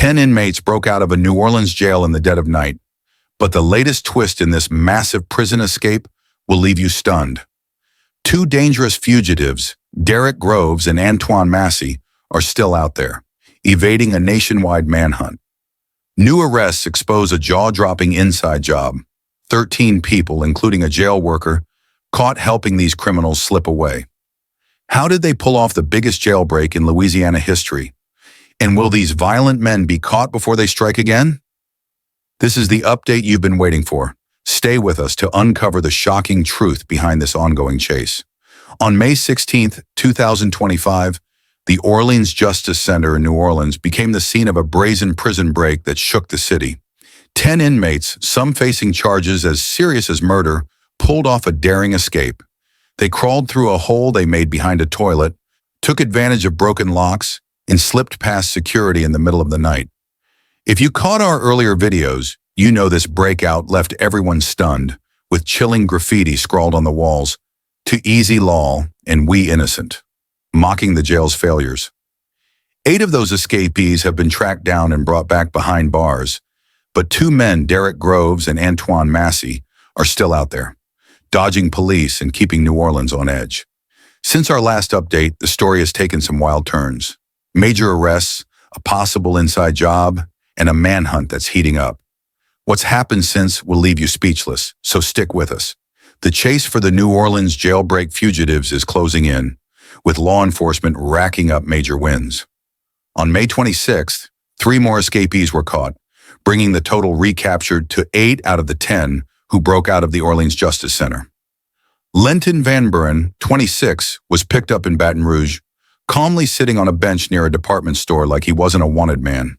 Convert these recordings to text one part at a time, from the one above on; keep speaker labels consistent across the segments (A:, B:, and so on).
A: 10 inmates broke out of a New Orleans jail in the dead of night. But the latest twist in this massive prison escape will leave you stunned. Two dangerous fugitives, Derrick Groves and Antoine Massey, are still out there, evading a nationwide manhunt. New arrests expose a jaw-dropping inside job. 13 people, including a jail worker, caught helping these criminals slip away. How did they pull off the biggest jailbreak in Louisiana history? And will these violent men be caught before they strike again? This is the update you've been waiting for. Stay with us to uncover the shocking truth behind this ongoing chase. On May 16, 2025, the Orleans Justice Center in New Orleans became the scene of a brazen prison break that shook the city. 10 inmates, some facing charges as serious as murder, pulled off a daring escape. They crawled through a hole they made behind a toilet, took advantage of broken locks, and slipped past security in the middle of the night. If you caught our earlier videos, you know this breakout left everyone stunned, with chilling graffiti scrawled on the walls, "To easy law and we innocent," mocking the jail's failures. 8 of those escapees have been tracked down and brought back behind bars, but 2 men, Derrick Groves and Antoine Massey, are still out there, dodging police and keeping New Orleans on edge. Since our last update, the story has taken some wild turns. Major arrests, a possible inside job, and a manhunt that's heating up. What's happened since will leave you speechless, so stick with us. The chase for the New Orleans jailbreak fugitives is closing in, with law enforcement racking up major wins. On May 26th, 3 more escapees were caught, bringing the total recaptured to 8 out of the 10 who broke out of the Orleans Justice Center. Lenton Van Buren, 26, was picked up in Baton Rouge, calmly sitting on a bench near a department store like he wasn't a wanted man.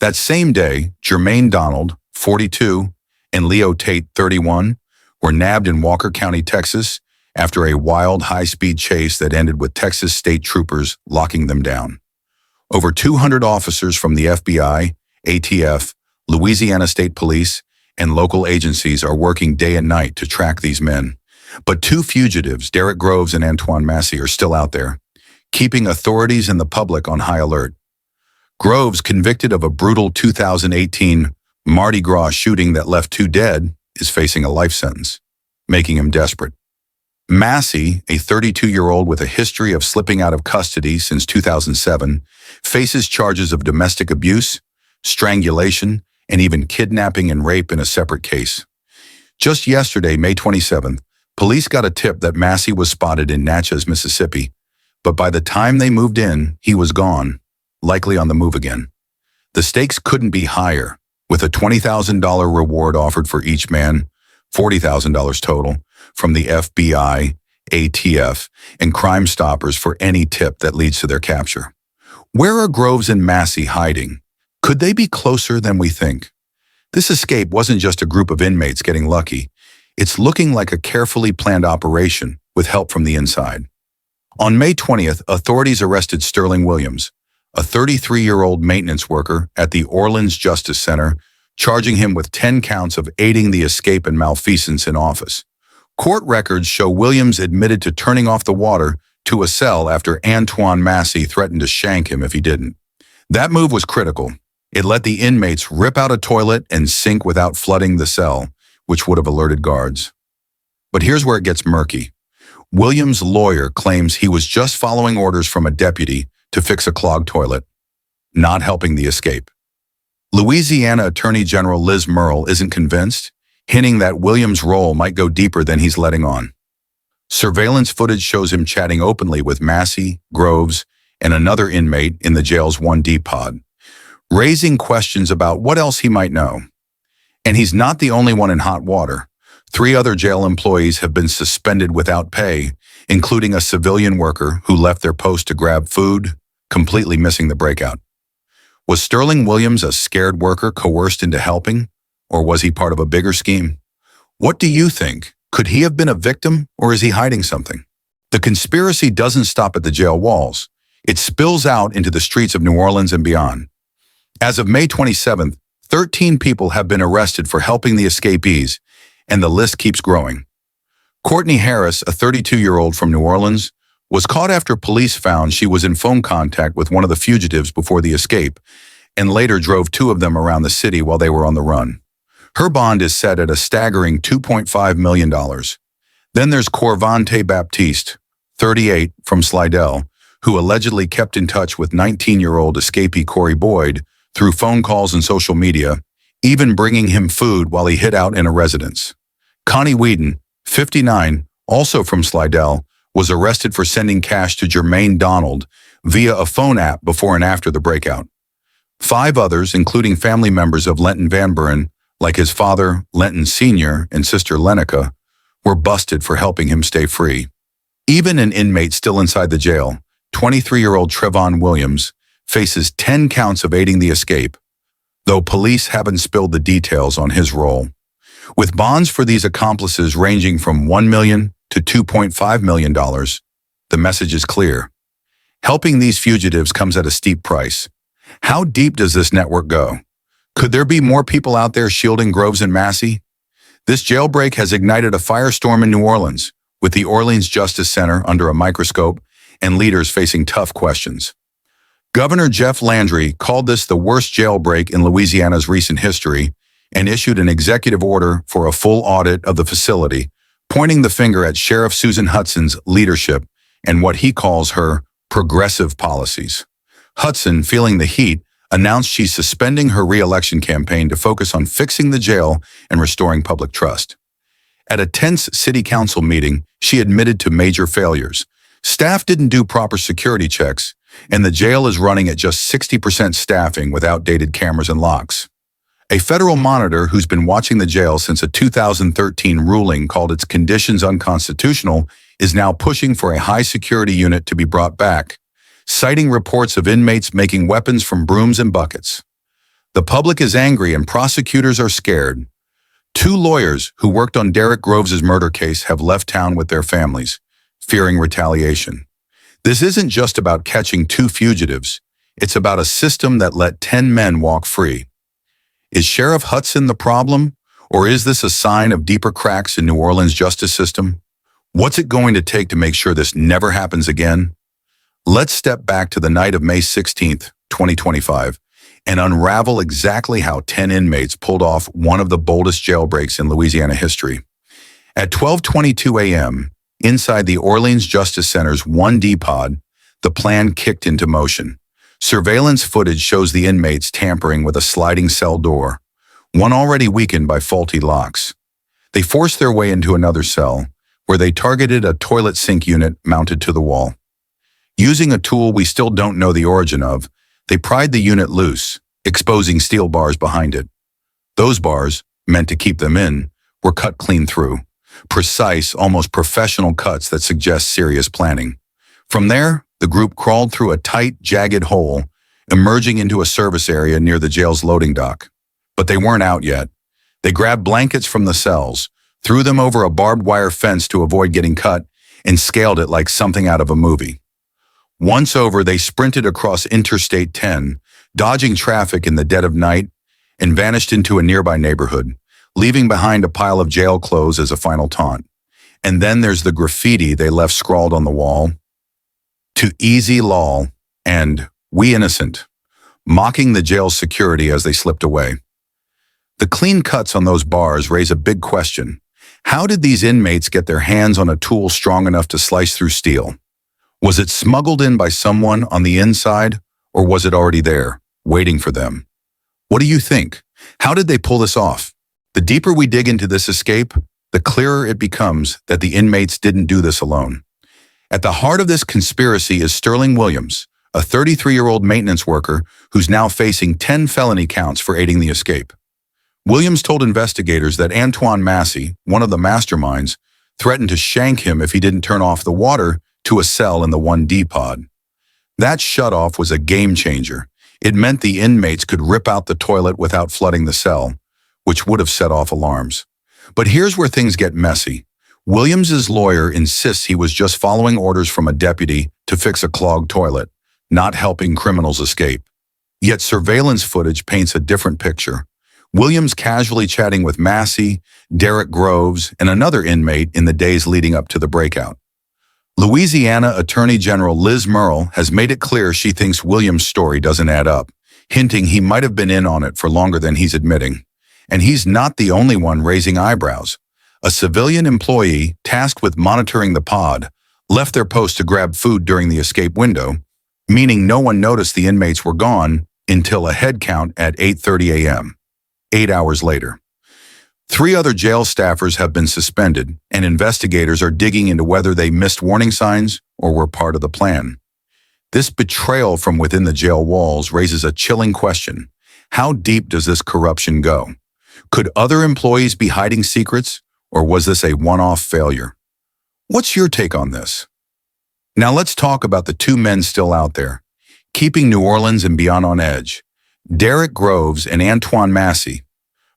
A: That same day, Jermaine Donald, 42, and Leo Tate, 31, were nabbed in Walker County, Texas, after a wild high-speed chase that ended with Texas state troopers locking them down. Over 200 officers from the FBI, ATF, Louisiana State Police, and local agencies are working day and night to track these men. But 2 fugitives, Derrick Groves and Antoine Massey, are still out there, keeping authorities and the public on high alert. Groves, convicted of a brutal 2018 Mardi Gras shooting that left 2 dead, is facing a life sentence, making him desperate. Massey, a 32-year-old with a history of slipping out of custody since 2007, faces charges of domestic abuse, strangulation, and even kidnapping and rape in a separate case. Just yesterday, May 27th, police got a tip that Massey was spotted in Natchez, Mississippi, but by the time they moved in, he was gone, likely on the move again. The stakes couldn't be higher, with a $20,000 reward offered for each man, $40,000 total, from the FBI, ATF, and Crime Stoppers for any tip that leads to their capture. Where are Groves and Massey hiding? Could they be closer than we think? This escape wasn't just a group of inmates getting lucky. It's looking like a carefully planned operation with help from the inside. On May 20th, authorities arrested Sterling Williams, a 33-year-old maintenance worker at the Orleans Justice Center, charging him with 10 counts of aiding the escape and malfeasance in office. Court records show Williams admitted to turning off the water to a cell after Antoine Massey threatened to shank him if he didn't. That move was critical. It let the inmates rip out a toilet and sink without flooding the cell, which would have alerted guards. But here's where it gets murky. Williams' lawyer claims he was just following orders from a deputy to fix a clogged toilet, not helping the escape. Louisiana Attorney General Liz Murrill isn't convinced, hinting that Williams' role might go deeper than he's letting on. Surveillance footage shows him chatting openly with Massey, Groves, and another inmate in the jail's 1D pod, raising questions about what else he might know. And he's not the only one in hot water. 3 other jail employees have been suspended without pay, including a civilian worker who left their post to grab food, completely missing the breakout. Was Sterling Williams a scared worker coerced into helping, or was he part of a bigger scheme? What do you think? Could he have been a victim, or is he hiding something? The conspiracy doesn't stop at the jail walls. It spills out into the streets of New Orleans and beyond. As of May 27th, 13 people have been arrested for helping the escapees, and the list keeps growing. Courtney Harris, a 32-year-old from New Orleans, was caught after police found she was in phone contact with one of the fugitives before the escape, and later drove two of them around the city while they were on the run. Her bond is set at a staggering $2.5 million. Then there's Corvante Baptiste, 38, from Slidell, who allegedly kept in touch with 19-year-old escapee Corey Boyd through phone calls and social media, even bringing him food while he hid out in a residence. Connie Whedon, 59, also from Slidell, was arrested for sending cash to Jermaine Donald via a phone app before and after the breakout. 5 others, including family members of Lenton Van Buren, like his father, Lenton Sr., and sister Lenica, were busted for helping him stay free. Even an inmate still inside the jail, 23-year-old Trevon Williams, faces 10 counts of aiding the escape, though police haven't spilled the details on his role. With bonds for these accomplices ranging from $1 million to $2.5 million, the message is clear. Helping these fugitives comes at a steep price. How deep does this network go? Could there be more people out there shielding Groves and Massey? This jailbreak has ignited a firestorm in New Orleans, with the Orleans Justice Center under a microscope and leaders facing tough questions. Governor Jeff Landry called this the worst jailbreak in Louisiana's recent history and issued an executive order for a full audit of the facility, pointing the finger at Sheriff Susan Hutson's leadership and what he calls her progressive policies. Hudson, feeling the heat, announced she's suspending her re-election campaign to focus on fixing the jail and restoring public trust. At a tense city council meeting, she admitted to major failures. Staff didn't do proper security checks, and the jail is running at just 60% staffing with outdated cameras and locks. A federal monitor who's been watching the jail since a 2013 ruling called its conditions unconstitutional is now pushing for a high-security unit to be brought back, citing reports of inmates making weapons from brooms and buckets. The public is angry and prosecutors are scared. 2 lawyers who worked on Derrick Groves' murder case have left town with their families, fearing retaliation. This isn't just about catching 2 fugitives. It's about a system that let 10 men walk free. Is Sheriff Hudson the problem, or is this a sign of deeper cracks in New Orleans' justice system? What's it going to take to make sure this never happens again? Let's step back to the night of May 16, 2025, and unravel exactly how 10 inmates pulled off one of the boldest jailbreaks in Louisiana history. At 12:22 a.m., inside the Orleans Justice Center's 1D pod, the plan kicked into motion. Surveillance footage shows the inmates tampering with a sliding cell door, one already weakened by faulty locks. They forced their way into another cell, where they targeted a toilet sink unit mounted to the wall. Using a tool we still don't know the origin of, they pried the unit loose, exposing steel bars behind it. Those bars, meant to keep them in, were cut clean through. Precise, almost professional cuts that suggest serious planning. From there, the group crawled through a tight, jagged hole, emerging into a service area near the jail's loading dock. But they weren't out yet. They grabbed blankets from the cells, threw them over a barbed wire fence to avoid getting cut, and scaled it like something out of a movie. Once over, they sprinted across Interstate 10, dodging traffic in the dead of night, and vanished into a nearby neighborhood, leaving behind a pile of jail clothes as a final taunt. And then there's the graffiti they left scrawled on the wall: "To Easy Law" and "We Innocent," mocking the jail's security as they slipped away. The clean cuts on those bars raise a big question. How did these inmates get their hands on a tool strong enough to slice through steel? Was it smuggled in by someone on the inside, or was it already there, waiting for them? What do you think? How did they pull this off? The deeper we dig into this escape, the clearer it becomes that the inmates didn't do this alone. At the heart of this conspiracy is Sterling Williams, a 33-year-old maintenance worker who's now facing 10 felony counts for aiding the escape. Williams told investigators that Antoine Massey, one of the masterminds, threatened to shank him if he didn't turn off the water to a cell in the 1D pod. That shutoff was a game changer. It meant the inmates could rip out the toilet without flooding the cell, which would have set off alarms. But here's where things get messy. Williams's lawyer insists he was just following orders from a deputy to fix a clogged toilet, not helping criminals escape. Yet surveillance footage paints a different picture. Williams casually chatting with Massey, Derrick Groves, and another inmate in the days leading up to the breakout. Louisiana Attorney General Liz Murrill has made it clear she thinks Williams' story doesn't add up. hinting he might have been in on it for longer than he's admitting. And he's not the only one raising eyebrows. A civilian employee tasked with monitoring the pod left their post to grab food during the escape window, meaning no one noticed the inmates were gone until a head count at 8:30 a.m., 8 hours later. 3 other jail staffers have been suspended, and investigators are digging into whether they missed warning signs or were part of the plan. This betrayal from within the jail walls raises a chilling question. How deep does this corruption go? Could other employees be hiding secrets, or was this a one-off failure? What's your take on this? Now let's talk about the 2 men still out there, keeping New Orleans and beyond on edge. Derrick Groves and Antoine Massey.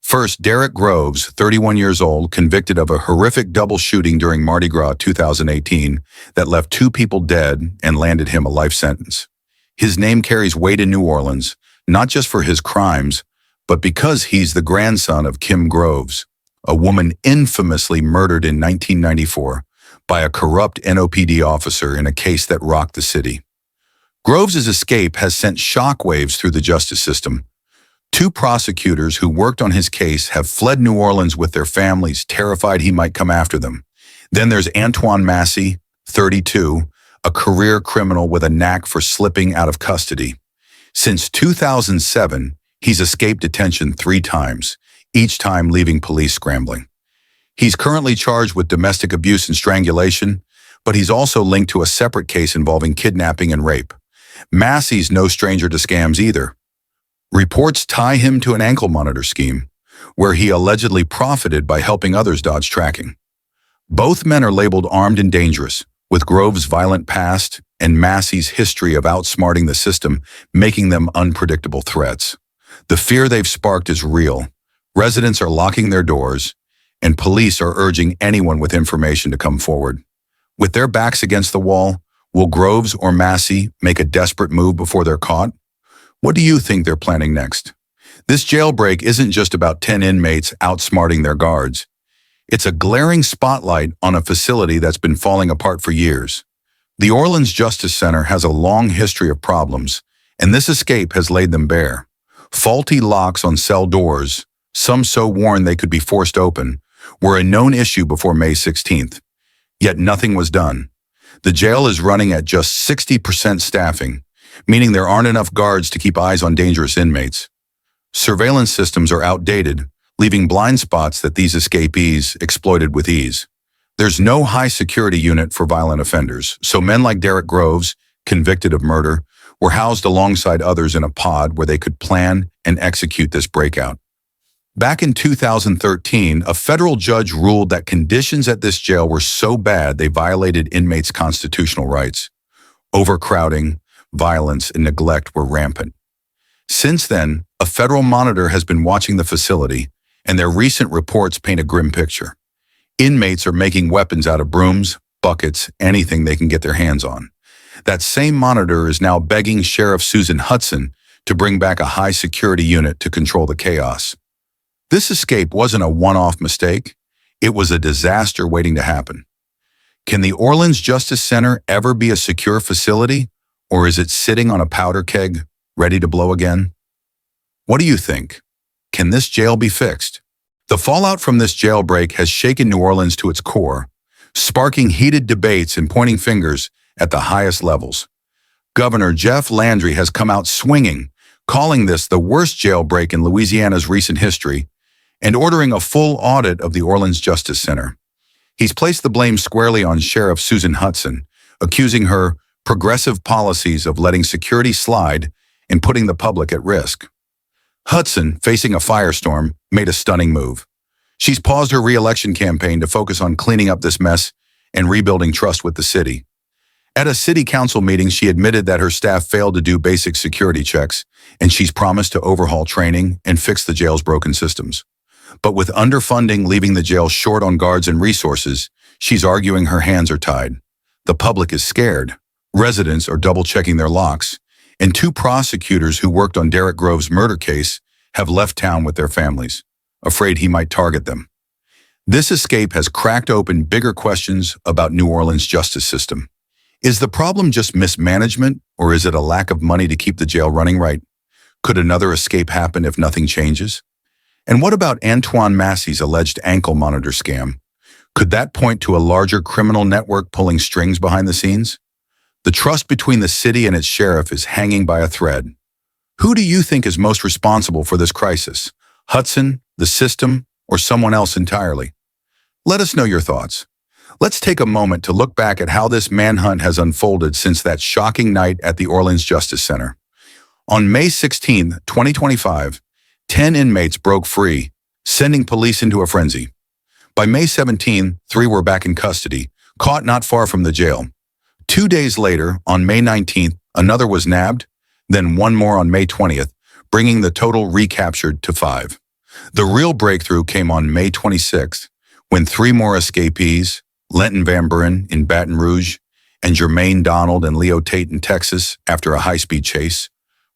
A: First, Derrick Groves, 31 years old, convicted of a horrific double shooting during Mardi Gras 2018 that left 2 people dead and landed him a life sentence. His name carries weight in New Orleans, not just for his crimes, but because he's the grandson of Kim Groves, a woman infamously murdered in 1994 by a corrupt NOPD officer in a case that rocked the city. Groves' escape has sent shockwaves through the justice system. 2 prosecutors who worked on his case have fled New Orleans with their families, terrified he might come after them. Then there's Antoine Massey, 32, a career criminal with a knack for slipping out of custody. Since 2007, he's escaped detention 3 times, each time leaving police scrambling. He's currently charged with domestic abuse and strangulation, but he's also linked to a separate case involving kidnapping and rape. Massey's no stranger to scams either. Reports tie him to an ankle monitor scheme, where he allegedly profited by helping others dodge tracking. Both men are labeled armed and dangerous, with Groves' violent past and Massey's history of outsmarting the system making them unpredictable threats. The fear they've sparked is real. Residents are locking their doors, and police are urging anyone with information to come forward. With their backs against the wall, will Groves or Massey make a desperate move before they're caught? What do you think they're planning next? This jailbreak isn't just about 10 inmates outsmarting their guards. It's a glaring spotlight on a facility that's been falling apart for years. The Orleans Justice Center has a long history of problems, and this escape has laid them bare. Faulty locks on cell doors, some so worn they could be forced open, were a known issue before May 16th. Yet nothing was done. The jail is running at just 60% staffing, meaning there aren't enough guards to keep eyes on dangerous inmates. Surveillance systems are outdated, leaving blind spots that these escapees exploited with ease. There's no high security unit for violent offenders, so men like Derrick Groves, convicted of murder, were housed alongside others in a pod where they could plan and execute this breakout. Back in 2013, a federal judge ruled that conditions at this jail were so bad they violated inmates' constitutional rights. Overcrowding, violence, and neglect were rampant. Since then, a federal monitor has been watching the facility, and their recent reports paint a grim picture. Inmates are making weapons out of brooms, buckets, anything they can get their hands on. That same monitor is now begging Sheriff Susan Hudson to bring back a high-security unit to control the chaos. This escape wasn't a one-off mistake. It was a disaster waiting to happen. Can the Orleans Justice Center ever be a secure facility, or is it sitting on a powder keg, ready to blow again? What do you think? Can this jail be fixed? The fallout from this jailbreak has shaken New Orleans to its core, sparking heated debates and pointing fingers at the highest levels. Governor Jeff Landry has come out swinging, calling this the worst jailbreak in Louisiana's recent history, and ordering a full audit of the Orleans Justice Center. He's placed the blame squarely on Sheriff Susan Hudson, accusing her progressive policies of letting security slide and putting the public at risk. Hudson, facing a firestorm, made a stunning move. She's paused her re-election campaign to focus on cleaning up this mess and rebuilding trust with the city. At a city council meeting, she admitted that her staff failed to do basic security checks, and she's promised to overhaul training and fix the jail's broken systems. But with underfunding leaving the jail short on guards and resources, she's arguing her hands are tied. The public is scared. Residents are double-checking their locks, and 2 prosecutors who worked on Derrick Groves' murder case have left town with their families, afraid he might target them. This escape has cracked open bigger questions about New Orleans' justice system. Is the problem just mismanagement, or is it a lack of money to keep the jail running right? Could another escape happen if nothing changes? And what about Antoine Massey's alleged ankle monitor scam? Could that point to a larger criminal network pulling strings behind the scenes? The trust between the city and its sheriff is hanging by a thread. Who do you think is most responsible for this crisis? Hudson, the system, or someone else entirely? Let us know your thoughts. Let's take a moment to look back at how this manhunt has unfolded since that shocking night at the Orleans Justice Center. On May 16, 2025, 10 inmates broke free, sending police into a frenzy. By May 17, 3 were back in custody, caught not far from the jail. 2 days later, on May 19th, another was nabbed, then one more on May 20th, bringing the total recaptured to 5. The real breakthrough came on May 26th, when 3 more escapees, Lenton Van Buren in Baton Rouge and Jermaine Donald and Leo Tate in Texas after a high-speed chase,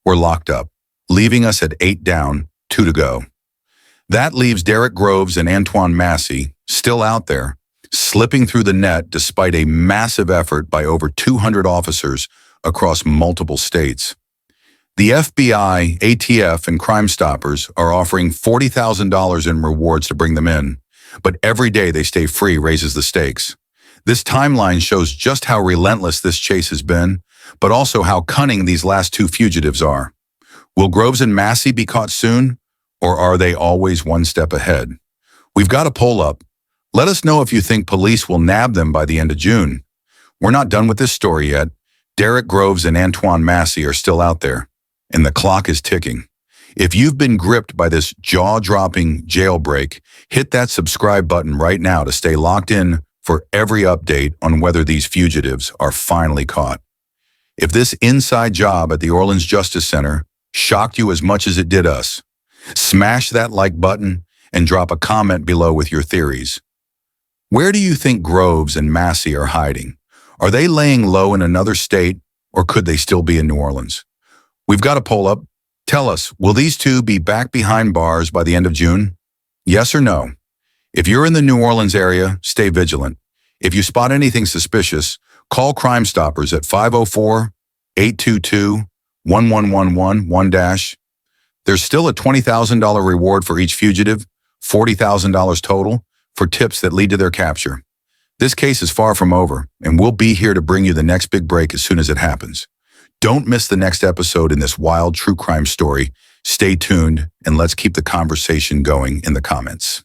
A: were locked up, leaving us at 8 down, 2 to go. That leaves Derrick Groves and Antoine Massey still out there, slipping through the net despite a massive effort by over 200 officers across multiple states. The FBI, ATF, and Crime Stoppers are offering $40,000 in rewards to bring them in, but every day they stay free raises the stakes. This timeline shows just how relentless this chase has been, but also how cunning these last 2 fugitives are. Will Groves and Massey be caught soon, or are they always one step ahead? We've got a poll up. Let us know if you think police will nab them by the end of June. We're not done with this story yet. Derrick Groves and Antoine Massey are still out there, and the clock is ticking. If you've been gripped by this jaw-dropping jailbreak, hit that subscribe button right now to stay locked in for every update on whether these fugitives are finally caught. If this inside job at the Orleans Justice Center shocked you as much as it did us, smash that like button and drop a comment below with your theories. Where do you think Groves and Massey are hiding? Are they laying low in another state, or could they still be in New Orleans? We've got a poll up. Tell us, will these 2 be back behind bars by the end of June? Yes or no? If you're in the New Orleans area, stay vigilant. If you spot anything suspicious, call Crime Stoppers at 504-822-1111-1-. There's still a $20,000 reward for each fugitive, $40,000 total, for tips that lead to their capture. This case is far from over, and we'll be here to bring you the next big break as soon as it happens. Don't miss the next episode in this wild true crime story. Stay tuned, and let's keep the conversation going in the comments.